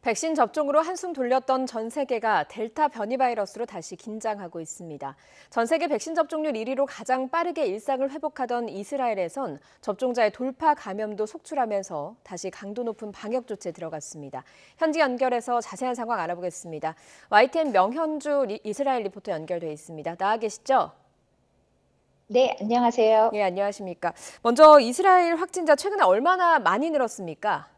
백신 접종으로 한숨 돌렸던 전 세계가 델타 변이 바이러스로 다시 긴장하고 있습니다. 전 세계 백신 접종률 1위로 가장 빠르게 일상을 회복하던 이스라엘에선 접종자의 돌파 감염도 속출하면서 다시 강도 높은 방역 조치에 들어갔습니다. 현지 연결해서 자세한 상황 알아보겠습니다. YTN 명현주 이스라엘 리포터 연결돼 있습니다. 나와 계시죠? 네, 안녕하세요. 예, 안녕하십니까. 먼저 이스라엘 확진자 최근에 얼마나 많이 늘었습니까?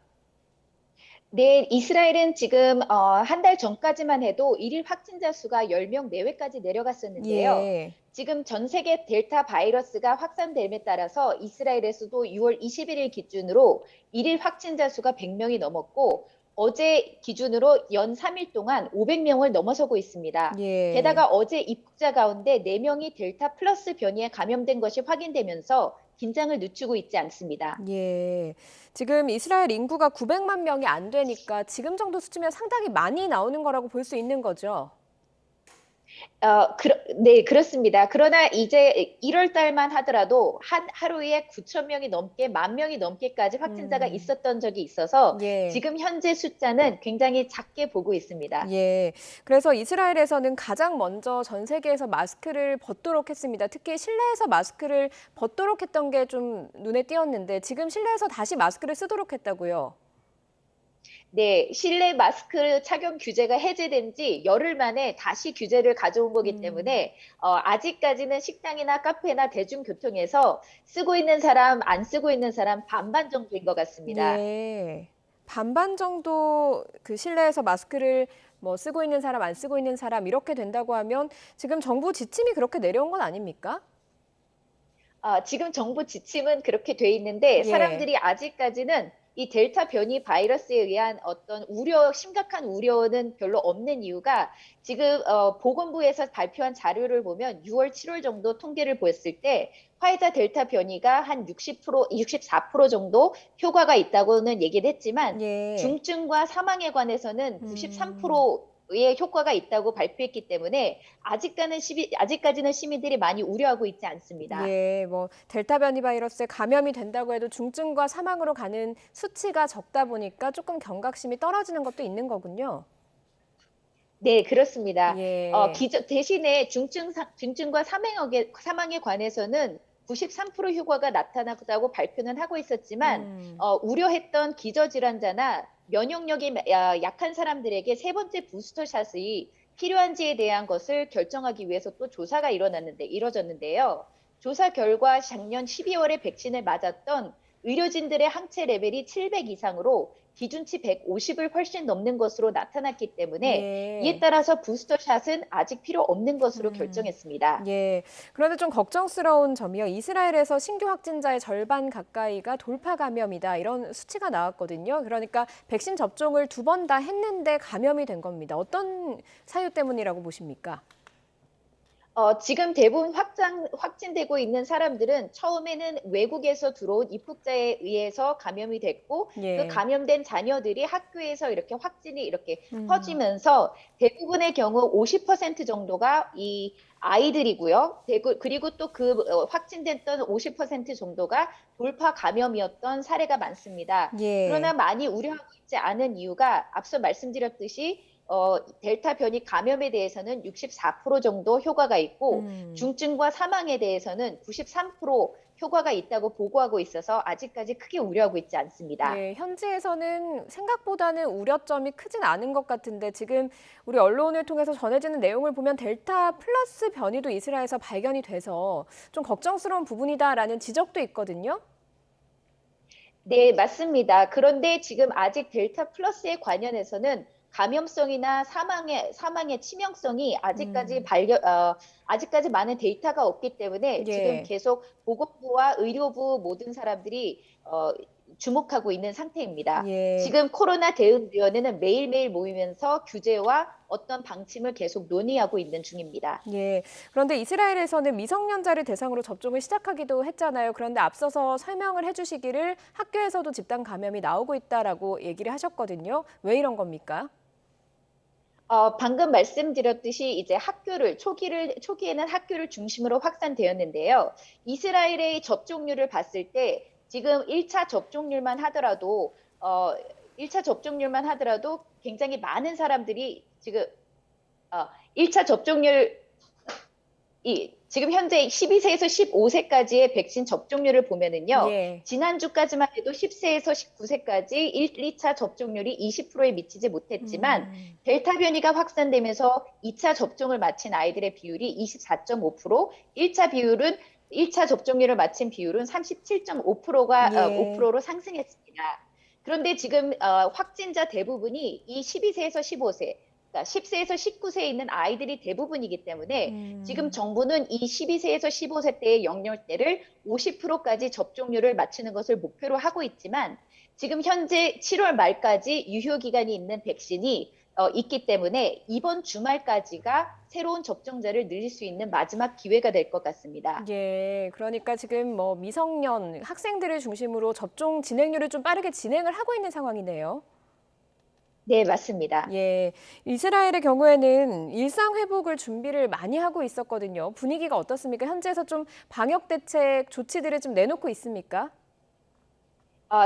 네, 이스라엘은 지금 한 달 전까지만 해도 일일 확진자 수가 10명 내외까지 내려갔었는데요. 예. 지금 전 세계 델타 바이러스가 확산됨에 따라서 이스라엘에서도 6월 21일 기준으로 일일 확진자 수가 100명이 넘었고 어제 기준으로 연 3일 동안 500명을 넘어서고 있습니다. 예. 게다가 어제 입국자 가운데 4명이 델타 플러스 변이에 감염된 것이 확인되면서 긴장을 늦추고 있지 않습니다. 예. 지금 이스라엘 인구가 900만 명이 안 되니까 지금 정도 수치면 상당히 많이 나오는 거라고 볼 수 있는 거죠. 네, 그렇습니다. 그러나 이제 1월 달만 하더라도 하루에 9천 명이 넘게, 10,000명이 넘게까지 확진자가 음. 있었던 적이 있어서 예. 지금 현재 숫자는 굉장히 작게 보고 있습니다. 예. 그래서 이스라엘에서는 가장 먼저 전 세계에서 마스크를 벗도록 했습니다. 특히 실내에서 마스크를 벗도록 했던 게 좀 눈에 띄었는데 지금 실내에서 다시 마스크를 쓰도록 했다고요. 네, 실내 마스크 착용 규제가 해제된 지 열흘 만에 다시 규제를 가져온 거기 음. 때문에 아직까지는 식당이나 카페나 대중교통에서 쓰고 있는 사람, 안 쓰고 있는 사람 반반 정도인 것 같습니다. 예. 반반 정도 그 실내에서 마스크를 뭐 쓰고 있는 사람, 안 쓰고 있는 사람 이렇게 된다고 하면 지금 정부 지침이 그렇게 내려온 건 아닙니까? 지금 정부 지침은 그렇게 돼 있는데 예. 사람들이 아직까지는 이 델타 변이 바이러스에 의한 어떤 심각한 우려는 별로 없는 이유가 지금 보건부에서 발표한 자료를 보면 6월, 7월 정도 통계를 보였을 때 화이자 델타 변이가 한 60%, 64% 정도 효과가 있다고는 얘기를 했지만 예. 중증과 사망에 관해서는 음. 93%의 효과가 있다고 발표했기 때문에 아직까지는 시민들이 많이 우려하고 있지 않습니다. 예, 뭐 델타 변이 바이러스에 감염이 된다고 해도 중증과 사망으로 가는 수치가 적다 보니까 조금 경각심이 떨어지는 것도 있는 거군요. 네, 그렇습니다. 예. 대신에 중증과 사망에 관해서는 93% 효과가 나타났다고 발표는 하고 있었지만, 음. 우려했던 기저질환자나 면역력이 약한 사람들에게 세 번째 부스터샷이 필요한지에 대한 것을 결정하기 위해서 또 조사가 이뤄졌는데요. 조사 결과 작년 12월에 백신을 맞았던 의료진들의 항체 레벨이 700 이상으로 기준치 150을 훨씬 넘는 것으로 나타났기 때문에 이에 예. 따라서 부스터샷은 아직 필요 없는 것으로 음. 결정했습니다. 예. 그런데 좀 걱정스러운 점이요. 이스라엘에서 신규 확진자의 절반 가까이가 돌파 감염이다. 이런 수치가 나왔거든요. 그러니까 백신 접종을 2번 다 했는데 감염이 된 겁니다. 어떤 사유 때문이라고 보십니까? 지금 대부분 확진되고 있는 사람들은 처음에는 외국에서 들어온 입국자에 의해서 감염이 됐고 그 예. 감염된 자녀들이 학교에서 이렇게 확진이 이렇게 음. 퍼지면서 대부분의 경우 50% 정도가 이 아이들이고요. 그리고 또 확진됐던 50% 정도가 돌파 감염이었던 사례가 많습니다. 예. 그러나 많이 우려하고 있지 않은 이유가 앞서 말씀드렸듯이 델타 변이 감염에 대해서는 64% 정도 효과가 있고 음. 중증과 사망에 대해서는 93% 효과가 있다고 보고하고 있어서 아직까지 크게 우려하고 있지 않습니다. 예, 현지에서는 생각보다는 우려점이 크진 않은 것 같은데 지금 우리 언론을 통해서 전해지는 내용을 보면 델타 플러스 변이도 이스라엘에서 발견이 돼서 좀 걱정스러운 부분이다라는 지적도 있거든요. 네, 맞습니다. 그런데 지금 아직 델타 플러스에 관련해서는 감염성이나 사망의 치명성이 음. 아직까지 많은 데이터가 없기 때문에 지금 예. 계속 보건부와 의료부 모든 사람들이 주목하고 있는 상태입니다. 예. 지금 코로나 대응위원회는 매일매일 모이면서 규제와 어떤 방침을 계속 논의하고 있는 중입니다. 예. 그런데 이스라엘에서는 미성년자를 대상으로 접종을 시작하기도 했잖아요. 그런데 앞서서 설명을 해주시기를 학교에서도 집단 감염이 나오고 있다라고 얘기를 하셨거든요. 왜 이런 겁니까? 방금 말씀드렸듯이 이제 초기에는 학교를 중심으로 확산되었는데요. 이스라엘의 접종률을 봤을 때 지금 1차 접종률만 하더라도 1차 접종률만 하더라도 굉장히 많은 사람들이 지금 1차 접종률 지금 현재 12세에서 15세까지의 백신 접종률을 보면은요. 예. 지난주까지만 해도 10세에서 19세까지 1, 2차 접종률이 20%에 미치지 못했지만 델타 변이가 확산되면서 2차 접종을 마친 아이들의 비율이 24.5%, 1차 접종률을 마친 비율은 37.5%가 예. 5%로 상승했습니다. 그런데 지금 확진자 대부분이 이 12세에서 15세, 그러니까 10세에서 19세에 있는 아이들이 대부분이기 때문에 지금 정부는 이 12세에서 15세 때의 영역대를 50%까지 접종률을 맞추는 것을 목표로 하고 있지만 지금 현재 7월 말까지 유효 기간이 있는 백신이 있기 때문에 이번 주말까지가 새로운 접종자를 늘릴 수 있는 마지막 기회가 될 것 같습니다. 예, 그러니까 지금 뭐 미성년 학생들을 중심으로 접종 진행률을 좀 빠르게 진행을 하고 있는 상황이네요. 네, 맞습니다. 예, 이스라엘의 경우에는 일상 회복을 준비를 많이 하고 있었거든요. 분위기가 어떻습니까? 현지에서 좀 방역 대책 조치들을 좀 내놓고 있습니까?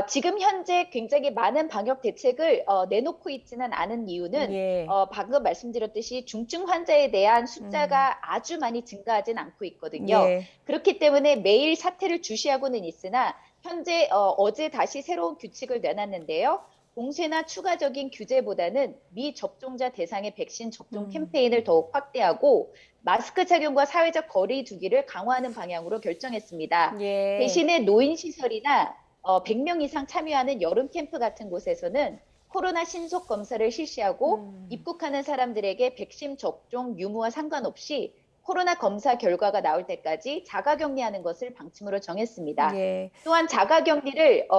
지금 현재 굉장히 많은 방역 대책을 내놓고 있지는 않은 이유는 예. 방금 말씀드렸듯이 중증 환자에 대한 숫자가 아주 많이 증가하진 않고 있거든요. 예. 그렇기 때문에 매일 사태를 주시하고는 있으나 현재 어제 다시 새로운 규칙을 내놨는데요. 공세나 추가적인 규제보다는 미접종자 대상의 백신 접종 캠페인을 더욱 확대하고 마스크 착용과 사회적 거리 두기를 강화하는 방향으로 결정했습니다. 예. 대신에 노인시설이나 100명 이상 참여하는 여름 캠프 같은 곳에서는 코로나 신속 검사를 실시하고 입국하는 사람들에게 백신 접종 유무와 상관없이 코로나 검사 결과가 나올 때까지 자가격리하는 것을 방침으로 정했습니다. 예. 또한 자가격리를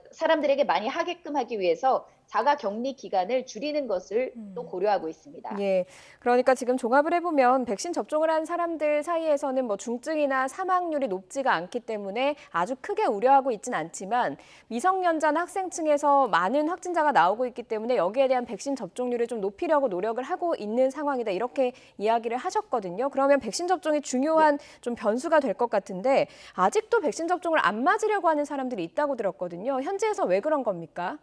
사람들에게 많이 하게끔 하기 위해서 자가격리 기간을 줄이는 것을 또 고려하고 있습니다. 예. 그러니까 지금 종합을 해보면 백신 접종을 한 사람들 사이에서는 뭐 중증이나 사망률이 높지가 않기 때문에 아주 크게 우려하고 있지는 않지만 미성년자나 학생층에서 많은 확진자가 나오고 있기 때문에 여기에 대한 백신 접종률을 좀 높이려고 노력을 하고 있는 상황이다. 이렇게 이야기를 하셨거든요. 그러면 백신 접종이 중요한 좀 변수가 될 것 같은데 아직도 백신 접종을 안 맞으려고 하는 사람들이 있다고 들었거든요. 현지에서 왜 그런 겁니까?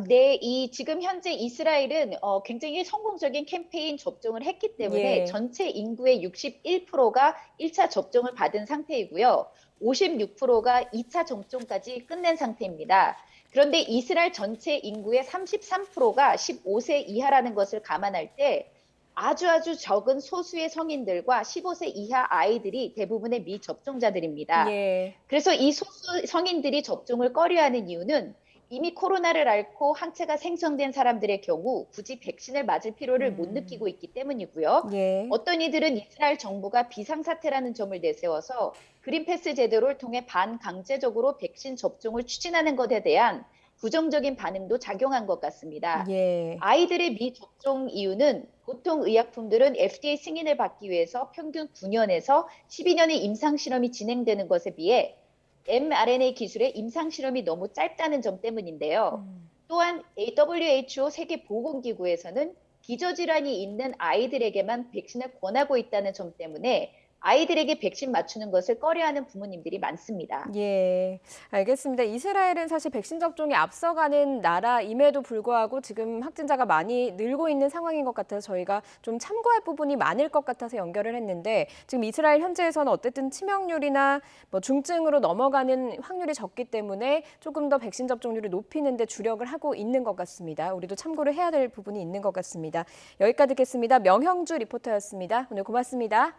네, 지금 현재 이스라엘은 굉장히 성공적인 캠페인 접종을 했기 때문에 예. 전체 인구의 61%가 1차 접종을 받은 상태이고요. 56%가 2차 접종까지 끝낸 상태입니다. 그런데 이스라엘 전체 인구의 33%가 15세 이하라는 것을 감안할 때 아주 적은 소수의 성인들과 15세 이하 아이들이 대부분의 미접종자들입니다. 예. 그래서 이 소수 성인들이 접종을 꺼려하는 이유는 이미 코로나를 앓고 항체가 생성된 사람들의 경우 굳이 백신을 맞을 필요를 못 느끼고 있기 때문이고요. 예. 어떤 이들은 이스라엘 정부가 비상사태라는 점을 내세워서 그린패스 제도를 통해 반강제적으로 백신 접종을 추진하는 것에 대한 부정적인 반응도 작용한 것 같습니다. 예. 아이들의 미접종 이유는 보통 의약품들은 FDA 승인을 받기 위해서 평균 9년에서 12년의 임상실험이 진행되는 것에 비해 mRNA 기술의 임상실험이 너무 짧다는 점 때문인데요. 또한 WHO 세계보건기구에서는 기저질환이 있는 아이들에게만 백신을 권하고 있다는 점 때문에 아이들에게 백신 맞추는 것을 꺼려하는 부모님들이 많습니다. 예, 알겠습니다. 이스라엘은 사실 백신 접종이 앞서가는 나라임에도 불구하고 지금 확진자가 많이 늘고 있는 상황인 것 같아서 저희가 좀 참고할 부분이 많을 것 같아서 연결을 했는데 지금 이스라엘 현지에서는 어쨌든 치명률이나 뭐 중증으로 넘어가는 확률이 적기 때문에 조금 더 백신 접종률을 높이는 데 주력을 하고 있는 것 같습니다. 우리도 참고를 해야 될 부분이 있는 것 같습니다. 여기까지 듣겠습니다. 명형주 리포터였습니다. 오늘 고맙습니다.